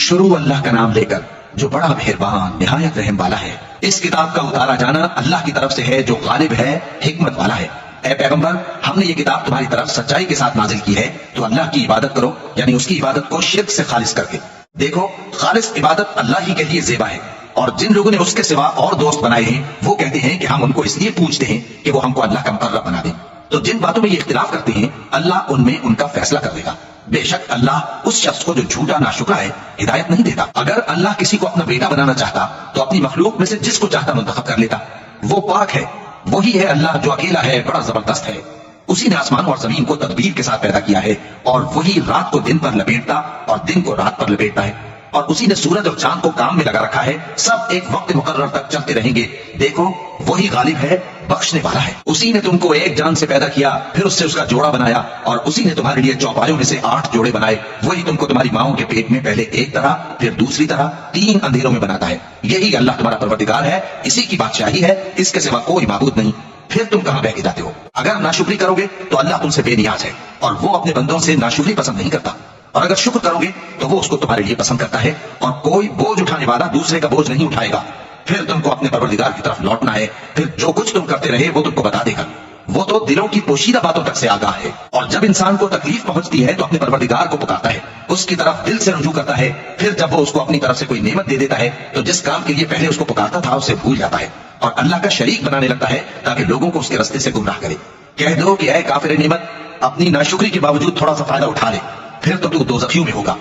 شروع اللہ کا نام لے کر جو بڑا مہربان نہایت رحم والا ہے۔ اس کتاب کا اتارا جانا اللہ کی طرف سے ہے جو غالب ہے، حکمت والا ہے۔ اے پیغمبر، ہم نے یہ کتاب تمہاری طرف سچائی کے ساتھ نازل کی ہے، تو اللہ کی عبادت کرو، یعنی اس کی عبادت کو شرک سے خالص کر کے۔ دیکھو، خالص عبادت اللہ ہی کے لیے زیبا ہے، اور جن لوگوں نے اس کے سوا اور دوست بنائے ہیں وہ کہتے ہیں کہ ہم ان کو اس لیے پوچھتے ہیں کہ وہ ہم کو اللہ کا مقرب بنا دیں۔ تو جن باتوں میں یہ اختلاف کرتے ہیں اللہ ان میں ان کا فیصلہ کر دے گا۔ بے شک اللہ اس شخص کو جو جھوٹا ناشکرا ہے ہدایت نہیں دیتا۔ اگر اللہ کسی کو اپنا بیٹا بنانا چاہتا تو اپنی مخلوق میں سے جس کو چاہتا منتخب کر لیتا۔ وہ پاک ہے، وہی ہے اللہ جو اکیلا ہے، بڑا زبردست ہے۔ اسی نے آسمان اور زمین کو تدبیر کے ساتھ پیدا کیا ہے، اور وہی رات کو دن پر لپیٹتا اور دن کو رات پر لپیٹتا ہے، اور اسی نے سورج اور چاند کو کام میں لگا رکھا ہے، سب ایک وقت مقرر تک چلتے رہیں گے۔ دیکھو، وہی غالب ہے، بخشنے والا ہے۔ اسی نے تم کو ایک جان سے پیدا کیا، پھر اس سے اس کا جوڑا بنایا، اور اسی نے تمہارے لیے چوپایوں میں سے 8 جوڑے بنائے۔ وہی تم کو تمہاری ماؤں کے پیٹ میں پہلے ایک طرح پھر دوسری طرح 3 اندھیروں میں بناتا ہے۔ یہی اللہ تمہارا پروردگار ہے، اسی کی بادشاہی ہے، اس کے سوا کوئی معبود نہیں۔ پھر تم کہاں بہ کے جاتے ہو؟ اگر ناشکری کرو گے تو اللہ تم سے بے نیاز ہے، اور وہ اپنے بندوں سے ناشکری پسند نہیں کرتا، اور اگر شکر کرو گے تو وہ اس کو تمہارے لیے پسند کرتا ہے، اور کوئی بوجھ اٹھانے والا دوسرے کا بوجھ نہیں اٹھائے گا۔ پھر تم کو اپنے پروردگار کی طرف لوٹنا ہے، پھر جو کچھ تم کرتے رہے وہ تم کو بتا دے گا۔ وہ تو دلوں کی پوشیدہ باتوں تک سے آگاہ ہے، اور جب انسان کو تکلیف پہنچتی ہے تو اپنے پروردگار کو پکارتا ہے، اس کی طرف دل سے رجوع کرتا ہے۔ پھر جب وہ اس کو اپنی طرف سے کوئی نعمت دے دیتا ہے تو جس کام کے لیے پہلے اس کو پکارتا تھا اسے بھول جاتا ہے، اور اللہ کا شریک بنانے لگتا ہے تاکہ لوگوں کو اس کے رستے سے گمراہ کرے۔ کہہ دو کہ اے کافر نعمت، اپنی ناشکری کے باوجود تھوڑا سا فائدہ اٹھا لے، پھر تو دوزخیوں میں ہوگا۔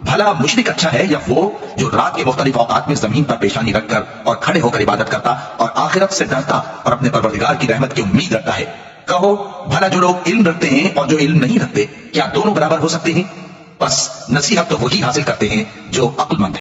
بھلا مشرک اچھا ہے یا وہ جو رات کے مختلف اوقات میں زمین پر پیشانی رکھ کر اور کھڑے ہو کر عبادت کرتا اور آخرت سے ڈرتا اور اپنے پروردگار کی رحمت کی امید رکھتا ہے؟ کہو، بھلا جو لوگ علم رکھتے ہیں اور جو علم نہیں رکھتے، کیا دونوں برابر ہو سکتے ہیں؟ بس نصیحت تو وہی حاصل کرتے ہیں جو عقل مند ہے۔